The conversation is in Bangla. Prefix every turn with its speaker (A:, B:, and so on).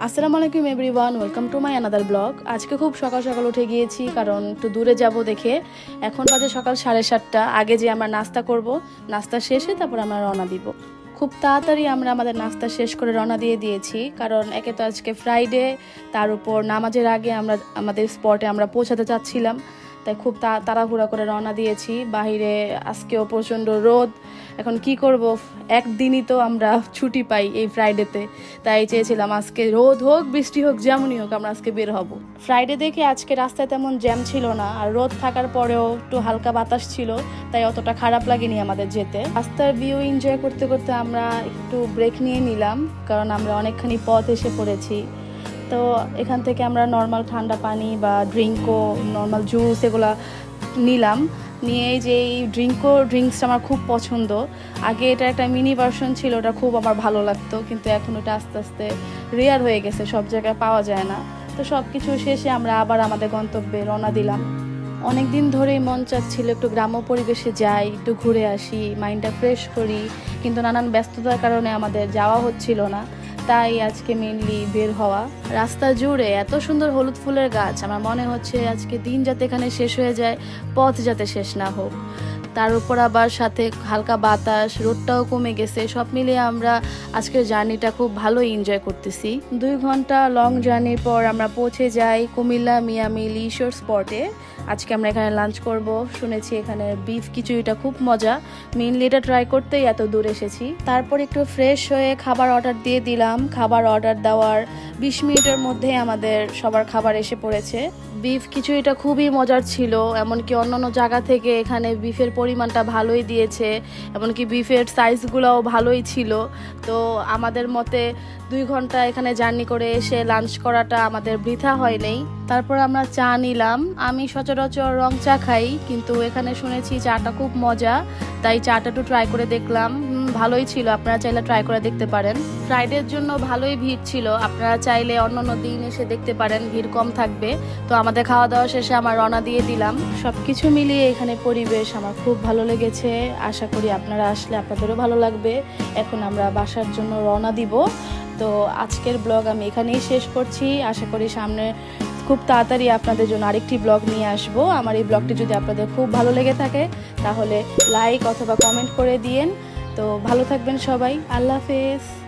A: আসসালামু আলাইকুম everyone, welcome to my another blog. আজকে খুব সকাল সকাল উঠে গিয়েছি, কারণ একটু দূরে যাব দেখে। এখন বাজে সকাল 7:30। আগে যে আমরা নাস্তা করব, নাস্তা শেষে তারপর আমরা রওনা দিব। খুব তাড়াতাড়ি আমরা আমাদের নাস্তা শেষ করে রওনা দিয়ে দিয়েছি, কারণ একে তো আজকে ফ্রাইডে, তার উপর নামাজের আগে আমরা আমাদের স্পটে আমরা পৌঁছাতে চাচ্ছিলাম। তাই খুব তাড়াহুড়া করে রওনা দিয়েছি। বাহিরে আজকেও প্রচণ্ড রোদ। এখন কি করব, একদিনই তো আমরা ছুটি পাই এই ফ্রাইডেতে, তাই চেয়েছিলাম আজকে রোদ হোক বৃষ্টি হোক যেমনই হোক আমরা আজকে বের হব। ফ্রাইডে দেখে আজকে রাস্তায় তেমন জ্যাম ছিল না, আর রোদ থাকার পরেও একটু হালকা বাতাস ছিল, তাই অতটা খারাপ লাগেনি আমাদের যেতে। রাস্তার ভিউ এনজয় করতে করতে আমরা একটু ব্রেক নিয়ে নিলাম, কারণ আমরা অনেকখানি পথ এসে পড়েছি। তো এখান থেকে আমরা নর্মাল ঠান্ডা পানি বা ড্রিঙ্কও, নর্মাল জুস এগুলা নিলাম। নিয়ে যে এই ড্রিঙ্কসটা আমার খুব পছন্দ। আগে এটা একটা মিনি ভার্সন ছিল, ওটা খুব আমার ভালো লাগতো, কিন্তু এখন ওটা আস্তে আস্তে রেয়ার হয়ে গেছে, সব জায়গায় পাওয়া যায় না। তো সব কিছু শেষে আমরা আবার আমাদের গন্তব্যে রওনা দিলাম। অনেক দিন ধরেই মন চাচ্ছিল একটু গ্রাম্য পরিবেশে যাই, একটু ঘুরে আসি, মাইন্ডটা ফ্রেশ করি, কিন্তু নানান ব্যস্ততার কারণে আমাদের যাওয়া হচ্ছিল না। তাই আজকে মেনলি বের হওয়া। রাস্তা জুড়ে এত সুন্দর হলুদ ফুলের গাছ, আমার মনে হচ্ছে আজকে দিন যাতে এখানে শেষ হয়ে যায়, পথ যাতে শেষ না হোক। তার উপর আবার সাথে হালকা বাতাস, রোদটাও কমে গেছে, সব মিলিয়ে আমরা আজকের জার্নিটা খুব ভালোই এনজয় করতেছি। 2 ঘন্টা লং জার্নির পর আমরা পৌঁছে যাই কুমিল্লা মিয়ামি লিশোর স্পটে। আজকে আমরা এখানে লাঞ্চ করব। শুনেছি এখানে বিফ খিচুড়িটা খুব মজা, মেনলি এটা ট্রাই করতেই এত দূর এসেছি। তারপর একটু ফ্রেশ হয়ে খাবার অর্ডার দিয়ে দিলাম। খাবার অর্ডার দেওয়ার 20 মিনিটের মধ্যে আমাদের সবার খাবার এসে পড়েছে। বিফ খিচুড়িটা খুবই মজার ছিল, এমনকি অন্যান্য জায়গা থেকে এখানে বিফের পরিমাণটা ভালোই দিয়েছে, এমনকি বিফের সাইজগুলোও ভালোই ছিল। তো আমাদের মতে 2 ঘন্টা এখানে জার্নি করে এসে লাঞ্চ করাটা আমাদের বৃথা হয়নি। তারপর আমরা চা নিলাম। আমি সচরাচর রং চা খাই, কিন্তু এখানে শুনেছি চাটা খুব মজা, তাই চাটা একটু ট্রাই করে দেখলাম। ভালোই ছিল, আপনারা চাইলে ট্রাই করে দেখতে পারেন। ফ্রাইডের জন্য ভালোই ভিড় ছিল, আপনারা চাইলে অন্যান্য দিন এসে দেখতে পারেন, ভিড় কম থাকবে। তো আমাদের খাওয়া দাওয়া শেষে আমার রওনা দিয়ে দিলাম। সবকিছু মিলিয়ে এখানে পরিবেশ আমার খুব ভালো লেগেছে। আশা করি আপনারা আসলে আপনাদেরও ভালো লাগবে। এখন আমরা বাসার জন্য রওনা দিব। তো আজকের ব্লগ আমি এখানেই শেষ করছি। আশা করি সামনে খুব তাড়াতাড়ি আপনাদের জন্য আরেকটি ব্লগ নিয়ে আসব। আমার এই ব্লগটি যদি আপনাদের খুব ভালো লেগে থাকে তাহলে লাইক অথবা কমেন্ট করে দিয়েন। তো ভালো থাকবেন সবাই, আল্লাহ হাফেজ।